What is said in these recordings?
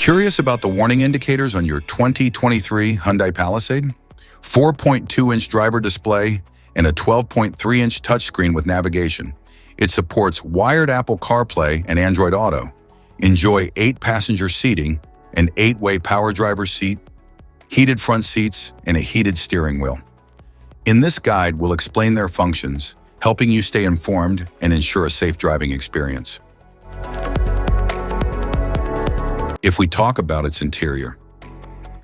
Curious about the warning indicators on your 2023 Hyundai Palisade? 4.2-inch driver display and a 12.3-inch touchscreen with navigation. It supports wired Apple CarPlay and Android Auto. Enjoy 8-passenger seating, an 8-way power driver's seat, heated front seats, and a heated steering wheel. In this guide, we'll explain their functions, helping you stay informed and ensure a safe driving experience. If we talk about its interior,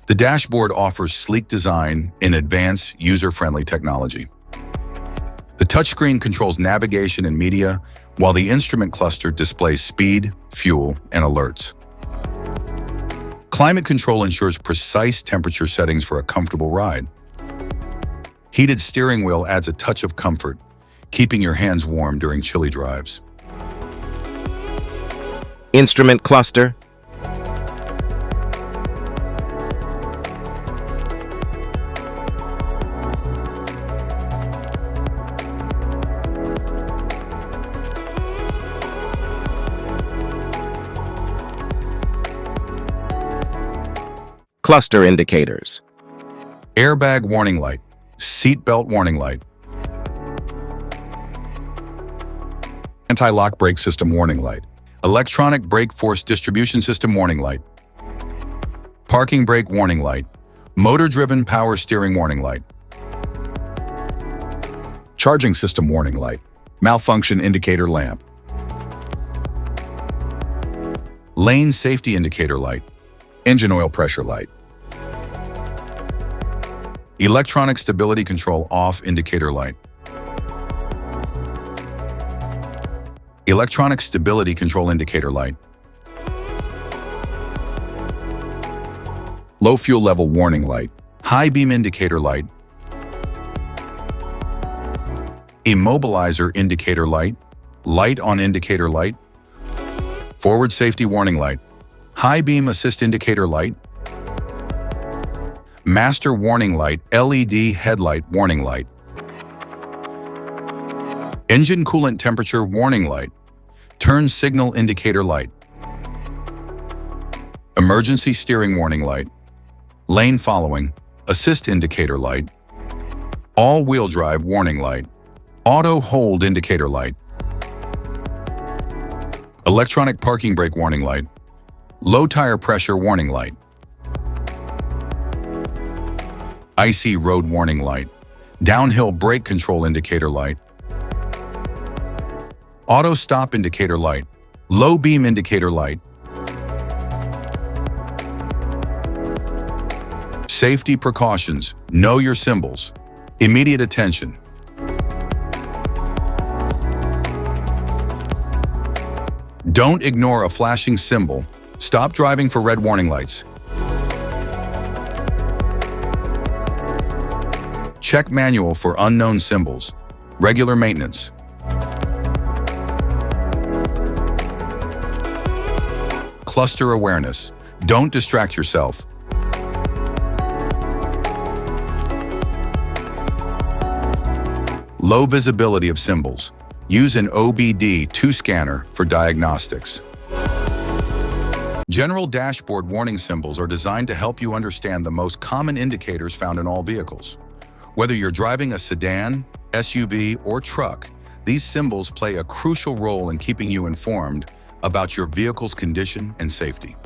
the dashboard offers sleek design and advanced user-friendly technology. The touchscreen controls navigation and media, while the instrument cluster displays speed, fuel, and alerts. Climate control ensures precise temperature settings for a comfortable ride. Heated steering wheel adds a touch of comfort, keeping your hands warm during chilly drives. Instrument cluster. Cluster indicators. Airbag warning light, seatbelt warning light, anti-lock brake system warning light, electronic brake force distribution system warning light, parking brake warning light, motor-driven power steering warning light, charging system warning light, malfunction indicator lamp, lane safety indicator light, engine oil pressure light, electronic stability control off indicator light, electronic stability control indicator light, low fuel level warning light, high beam indicator light, immobilizer indicator light, light on indicator light, forward safety warning light, high beam assist indicator light, master warning light, LED headlight warning light, engine coolant temperature warning light, turn signal indicator light, emergency steering warning light, lane following, assist indicator light, all-wheel drive warning light, auto hold indicator light, electronic parking brake warning light, low tire pressure warning light, icy road warning light, downhill brake control indicator light, auto stop indicator light, low beam indicator light, safety precautions, know your symbols, immediate attention. Don't ignore a flashing symbol. Stop driving for red warning lights. Check manual for unknown symbols. Regular maintenance. Cluster awareness. Don't distract yourself. Low visibility of symbols. Use an OBD2 scanner for diagnostics. General dashboard warning symbols are designed to help you understand the most common indicators found in all vehicles. Whether you're driving a sedan, SUV, or truck, these symbols play a crucial role in keeping you informed about your vehicle's condition and safety.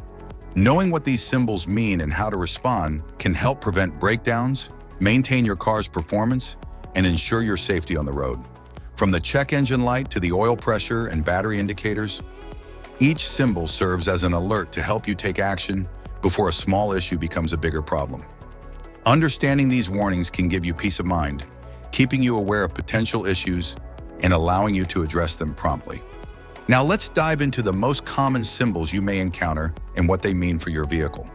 Knowing what these symbols mean and how to respond can help prevent breakdowns, maintain your car's performance, and ensure your safety on the road. From the check engine light to the oil pressure and battery indicators, each symbol serves as an alert to help you take action before a small issue becomes a bigger problem. Understanding these warnings can give you peace of mind, keeping you aware of potential issues and allowing you to address them promptly. Now let's dive into the most common symbols you may encounter and what they mean for your vehicle.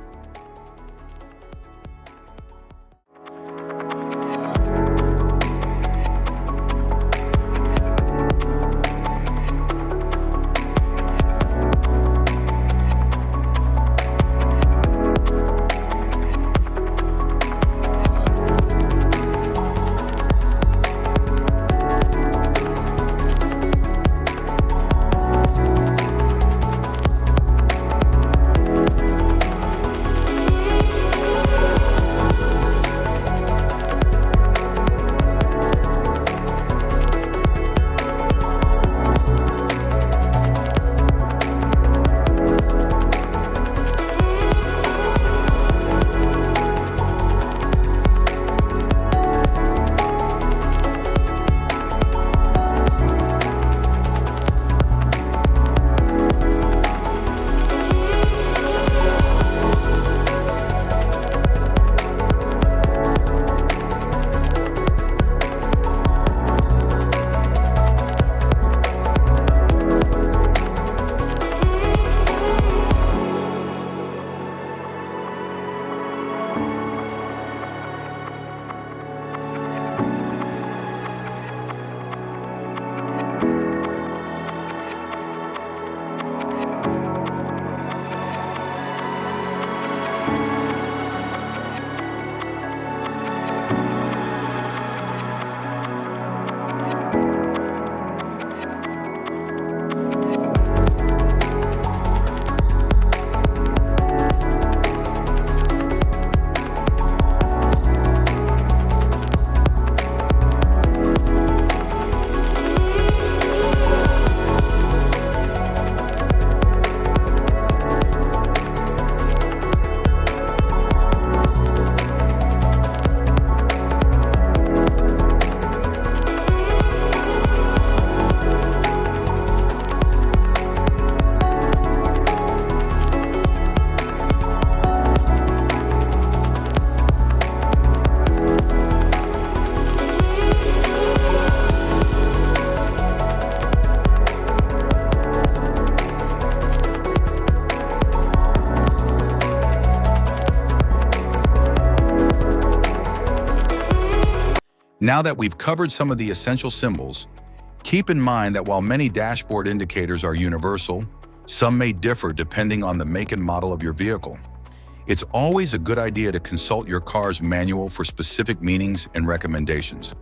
Now that we've covered some of the essential symbols, keep in mind that while many dashboard indicators are universal, some may differ depending on the make and model of your vehicle. It's always a good idea to consult your car's manual for specific meanings and recommendations.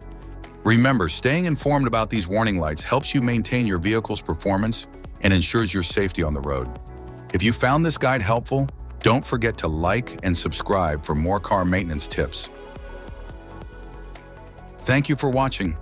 Remember, staying informed about these warning lights helps you maintain your vehicle's performance and ensures your safety on the road. If you found this guide helpful, don't forget to like and subscribe for more car maintenance tips. Thank you for watching.